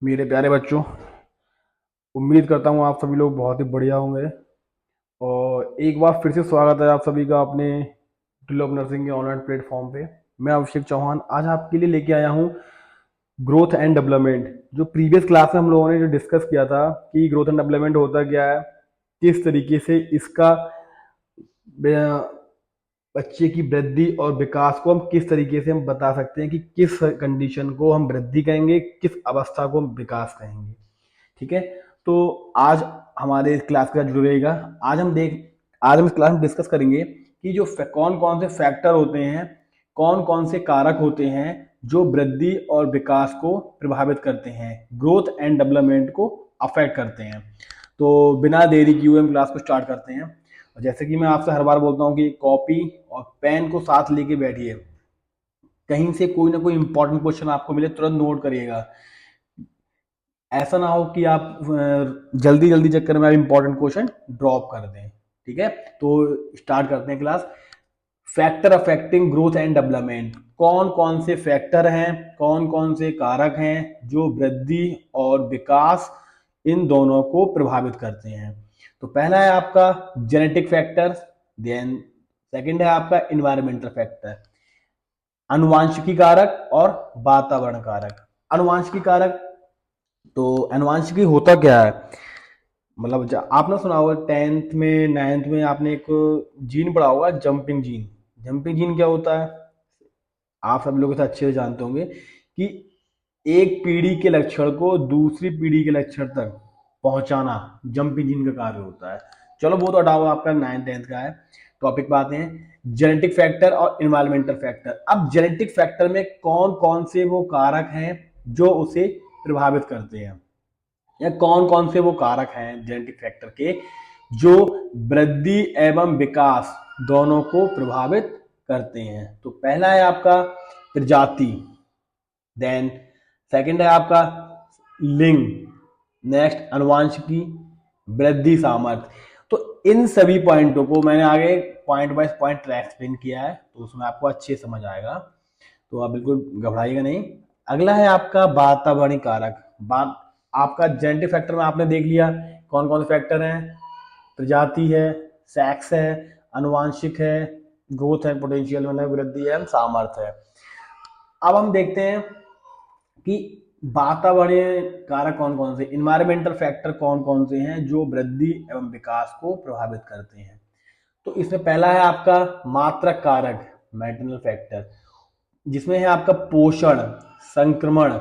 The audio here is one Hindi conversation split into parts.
मेरे प्यारे बच्चों, उम्मीद करता हूँ आप सभी लोग बहुत ही बढ़िया होंगे। और एक बार फिर से स्वागत है आप सभी का अपने स्कूल ऑफ नर्सिंग के ऑनलाइन प्लेटफॉर्म पे। मैं अभिषेक चौहान आज आपके लिए लेके आया हूँ ग्रोथ एंड डेवलपमेंट। जो प्रीवियस क्लास में हम लोगों ने जो डिस्कस किया था कि ग्रोथ एंड डेवलपमेंट होता क्या है, किस तरीके से इसका बच्चे की वृद्धि और विकास को हम किस तरीके से हम बता सकते हैं कि किस कंडीशन को हम वृद्धि कहेंगे, किस अवस्था को हम विकास कहेंगे। ठीक है। तो आज हमारे इस क्लास का जुड़ रहेगा। आज हम इस क्लास में डिस्कस करेंगे कि जो कौन कौन से फैक्टर होते हैं, कौन कौन से कारक होते हैं जो वृद्धि और विकास को प्रभावित करते हैं, ग्रोथ एंड डेवलपमेंट को अफेक्ट करते हैं। तो बिना देरी किए हुए हम क्लास को स्टार्ट करते हैं। और जैसे कि मैं आपसे हर बार बोलता हूँ कि कॉपी और पेन को साथ लेके बैठिए। कहीं से कोई ना कोई इंपॉर्टेंट क्वेश्चन आपको मिले, तुरंत नोट करिएगा। ऐसा ना हो कि आप जल्दी जल्दी चक्कर में आप इंपॉर्टेंट क्वेश्चन ड्रॉप कर दें। ठीक है, तो स्टार्ट करते हैं class. Factor affecting growth and development. कौन कौन से फैक्टर हैं, कौन कौन से कारक हैं जो वृद्धि और विकास इन दोनों को प्रभावित करते हैं। तो पहला है आपका जेनेटिक फैक्टर, देन सेकंड है आपका इन्वायरमेंटल फैक्टर, अनुवांशिकी कारक और वातावरण कारक। अनुवांशिकी कारक, तो अनुवांशिकी होता क्या है, मतलब आपने सुना होगा 10th में 9th में आपने एक जीन पढ़ा होगा, जंपिंग जीन। जंपिंग जीन क्या होता है, आप सब लोग इसे अच्छे से जानते होंगे कि एक पीढ़ी के लक्षण को दूसरी पीढ़ी के लक्षण तक पहुंचाना जंपिंग जीन का कार्य होता है। चलो वो तो हटाओ, आपका 9th 10th का है। टॉपिक पे आते हैं, जेनेटिक फैक्टर और इन्वायरमेंटल फैक्टर। अब जेनेटिक फैक्टर में कौन कौन से वो कारक हैं जो उसे प्रभावित करते हैं, या कौन कौन से वो कारक हैं जेनेटिक फैक्टर के जो वृद्धि एवं विकास दोनों को प्रभावित करते हैं। तो पहला है आपका प्रजाति, देन सेकंड है आपका लिंग, नेक्स्ट अनुवांशिकी, वृद्धि सामर्थ्य। तो इन सभी पॉइंटों को मैंने आगे पॉइंट बाय पॉइंट एक्सप्लेन किया है, तो उसमें आपको अच्छे समझ आएगा, तो आप बिल्कुल घबराइएगा नहीं। अगला है आपका वातावरणीय कारक। बात आपका जेनेटिक फैक्टर में आपने देख लिया कौन कौन से फैक्टर हैं, प्रजाति है, सेक्स है, अनुवांशिक है, ग्रोथ है, पोटेंशियल मतलब वृद्धि है, सामर्थ्य है। अब हम देखते हैं कि वातावरणीय कारक कौन कौन से, इन्वायरमेंटल फैक्टर कौन कौन से हैं जो वृद्धि एवं विकास को प्रभावित करते हैं। तो इसमें पहला है आपका मात्रक कारक, मैटरनल फैक्टर, जिसमें है आपका पोषण, संक्रमण,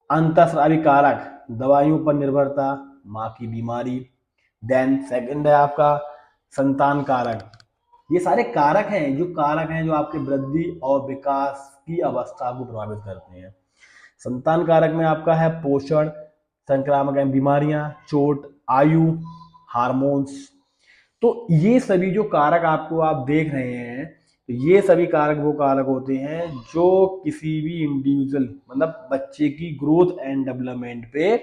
अंतःस्रावी कारक, दवाइयों पर निर्भरता, माँ की बीमारी। देन सेकंड है आपका संतान कारक। ये सारे कारक हैं, जो आपके वृद्धि और विकास की अवस्था को प्रभावित करते हैं। संतान कारक में आपका है पोषण, संक्रामक बीमारियां, चोट, आयु, हार्मोन्स। तो ये सभी जो कारक आपको आप देख रहे हैं, तो ये सभी कारक वो कारक होते हैं जो किसी भी इंडिविजुअल मतलब बच्चे की ग्रोथ एंड डेवलपमेंट पे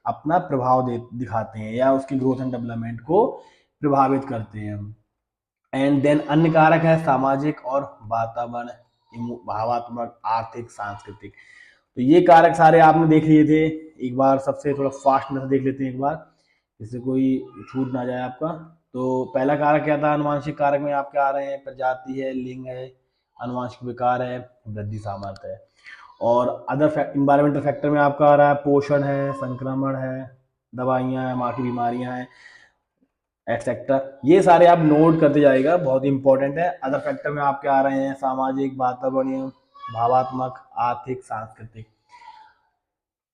अपना प्रभाव दिखाते हैं या उसकी ग्रोथ एंड डेवलपमेंट को प्रभावित करते हैं। एंड देन अन्य कारक है सामाजिक और वातावरण, भावात्मक, आर्थिक, सांस्कृतिक। तो ये कारक सारे आपने देख लिए थे। एक बार सबसे थोड़ा फास्ट में से देख लेते हैं एक बार, जिससे कोई छूट ना जाए आपका। तो पहला कारक क्या था, अनुवांशिक कारक में आपके आ रहे हैं प्रजाति है, लिंग है, अनुवांशिक विकार है, वृद्धि सामर्थ्य है। और अदर इन्वायरमेंटल फैक्टर में आपका आ रहा है पोषण है, संक्रमण है, दवाइयाँ हैं, माँ की बीमारियाँ हैं, एक्सेट्रा। ये सारे आप नोट करते जाएगा, बहुत इंपॉर्टेंट है। अदर फैक्टर में आपके आ रहे हैं सामाजिक, वातावरणीय, भावात्मक, आर्थिक, सांस्कृतिक।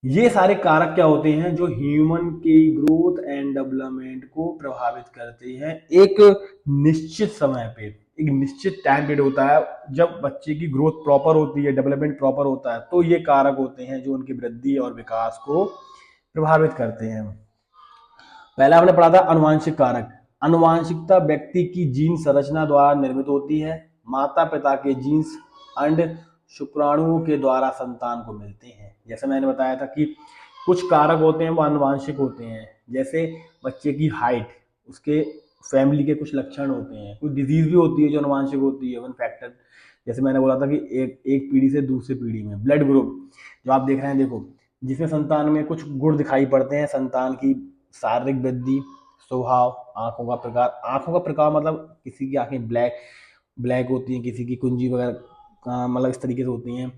ये सारे कारक क्या होते हैं जो ह्यूमन की ग्रोथ एंड डेवलपमेंट को प्रभावित करते हैं एक निश्चित समय पे। एक निश्चित टाइम पीरियड होता है जब बच्चे की ग्रोथ प्रॉपर होती है, डेवलपमेंट प्रॉपर होता है, तो ये कारक होते हैं जो उनकी वृद्धि और विकास को प्रभावित करते हैं। पहला हमने पढ़ा था अनुवांशिक कारक। अनुवांशिकता व्यक्ति की जीन संरचना द्वारा निर्मित होती है। माता पिता के जीन्स अंड शुक्राणुओं के द्वारा संतान को मिलते हैं। जैसे मैंने बताया था कि कुछ कारक होते हैं वो अनुवांशिक होते हैं, जैसे बच्चे की हाइट, उसके फैमिली के कुछ लक्षण होते हैं, कुछ डिजीज भी होती है जो अनुवांशिक होती है, वन फैक्टर। जैसे मैंने बोला था कि एक पीढ़ी से दूसरी पीढ़ी में ब्लड ग्रुप जो आप देख रहे हैं, देखो जिसमें संतान में कुछ गुण दिखाई पड़ते हैं। संतान की शारीरिक वृद्धि, स्वभाव, आंखों का प्रकार। आंखों का प्रकार मतलब किसी की आंखें ब्लैक ब्लैक होती हैं, किसी की कुंजी वगैरह मतलब इस तरीके से होती हैं।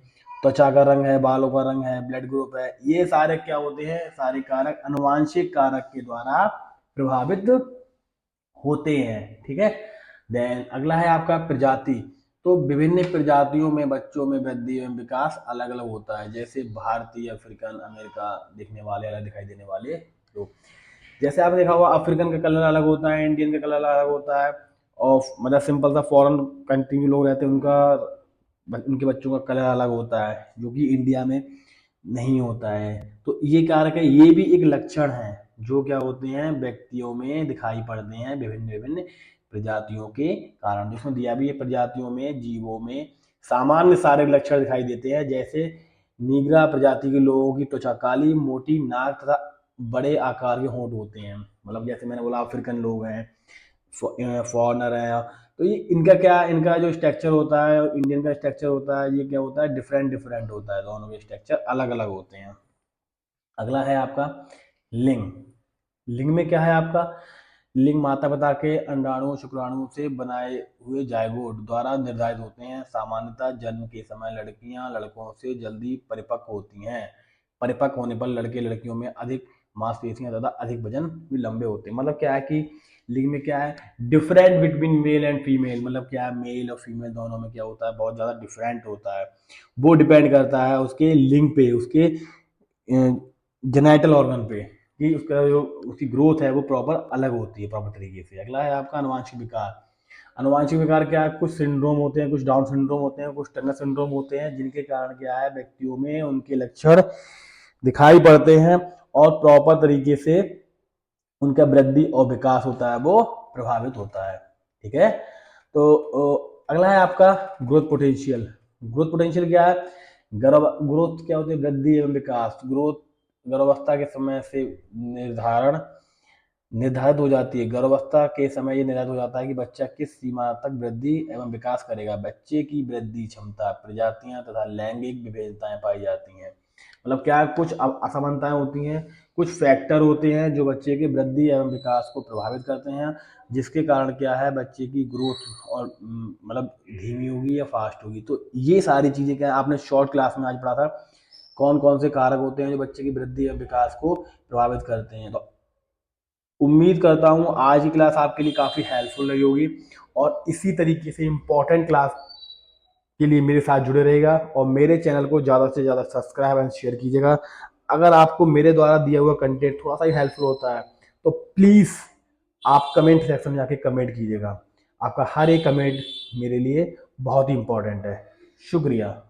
त्वचा का रंग है, बालों का रंग है, ब्लड ग्रुप है, ये सारे क्या होते हैं, सारे कारक अनुवांशिक कारक के द्वारा प्रभावित होते हैं। ठीक है। देन अगला है आपका प्रजाति। तो विभिन्न प्रजातियों में बच्चों में वृद्धि एवं विकास अलग अलग होता है। जैसे भारतीय, अफ्रीकन, अमेरिका दिखने वाले, अलग दिखाई देने वाले लोग। जैसे आपने देखा होगा अफ्रीकन का कलर अलग होता है, इंडियन का कलर अलग होता है, और मतलब सिंपल सा फॉरेन कंट्री में लोग रहते हैं उनका उनके बच्चों का कलर अलग होता है, जो कि इंडिया में नहीं होता है। तो ये कारक है, ये भी एक लक्षण है जो क्या होते हैं, व्यक्तियों में दिखाई पड़ते हैं विभिन्न विभिन्न प्रजातियों के कारण। जिसमें दिया भी है प्रजातियों में, जीवों में सामान्य सारे लक्षण दिखाई देते हैं। जैसे नीग्रा प्रजाति के लोगों की त्वचा काली, मोटी नाक तथा बड़े आकार के होंठ होते हैं। मतलब जैसे मैंने बोला अफ्रीकन लोग हैं, फॉरनर है, तो ये इनका क्या, इनका जो स्ट्रक्चर होता है इंडियन का स्ट्रक्चर होता है, ये क्या होता है, डिफरेंट डिफरेंट होता है, दोनों के स्ट्रक्चर अलग अलग होते हैं। अगला है आपका लिंग। लिंग में क्या है आपका, लिंग माता पिता के अंडाणु शुक्राणु से बनाए हुए जायगोट द्वारा निर्धारित होते हैं। सामान्यतः जन्म के समय लड़कियां लड़कों से जल्दी परिपक्व होती हैं। परिपक्व होने पर लड़के लड़कियों में अधिक मांसपेशियां तथा अधिक वजन भी लंबे होते हैं। मतलब क्या है कि लिंग में क्या है, different between male and female. मतलब क्या है, मेल और फीमेल दोनों में क्या होता है, बहुत ज़्यादा डिफरेंट होता है। वो डिपेंड करता है उसके लिंग पे, उसके जेनाइटल ऑर्गन पे, कि उसका जो उसकी ग्रोथ है वो प्रॉपर अलग होती है प्रॉपर तरीके से। अगला है आपका अनुवांशिक विकार। अनुवांशिक विकार क्या है, कुछ सिंड्रोम होते हैं, कुछ डाउन सिंड्रोम होते हैं, कुछ टर्नर सिंड्रोम होते हैं, जिनके कारण क्या है, व्यक्तियों में उनके लक्षण दिखाई पड़ते हैं और प्रॉपर तरीके से उनका वृद्धि और विकास होता है वो प्रभावित होता है। ठीक है। तो अगला है आपका ग्रोथ पोटेंशियल। ग्रोथ पोटेंशियल क्या है, ग्रोथ क्या होती है, वृद्धि एवं विकास। ग्रोथ गर्भावस्था के समय से निर्धारित हो जाती है। गर्भावस्था के समय ये निर्धारित हो जाता है कि बच्चा किस सीमा तक वृद्धि एवं विकास करेगा। बच्चे की वृद्धि क्षमता, प्रजातियां तथा लैंगिक विविधताएं पाई जाती हैं। मतलब क्या, कुछ असमानताएं होती हैं, कुछ फैक्टर होते हैं जो बच्चे के वृद्धि एवं विकास को प्रभावित करते हैं, जिसके कारण क्या है, बच्चे की ग्रोथ और मतलब धीमी होगी या फास्ट होगी। तो ये सारी चीजें क्या है, आपने शॉर्ट क्लास में आज पढ़ा था कौन कौन से कारक होते हैं जो बच्चे की वृद्धि एवं विकास को प्रभावित करते हैं। तो उम्मीद करता हूँ आज की क्लास आपके लिए काफ़ी हेल्पफुल रही होगी, और इसी तरीके से इम्पोर्टेंट क्लास के लिए मेरे साथ जुड़े रहेगा, और मेरे चैनल को ज़्यादा से ज़्यादा सब्सक्राइब एंड शेयर कीजिएगा। अगर आपको मेरे द्वारा दिया हुआ कंटेंट थोड़ा सा ही हेल्पफुल होता है तो प्लीज़ आप कमेंट सेक्शन में जाके कमेंट कीजिएगा। आपका हर एक कमेंट मेरे लिए बहुत ही इंपॉर्टेंट है। शुक्रिया।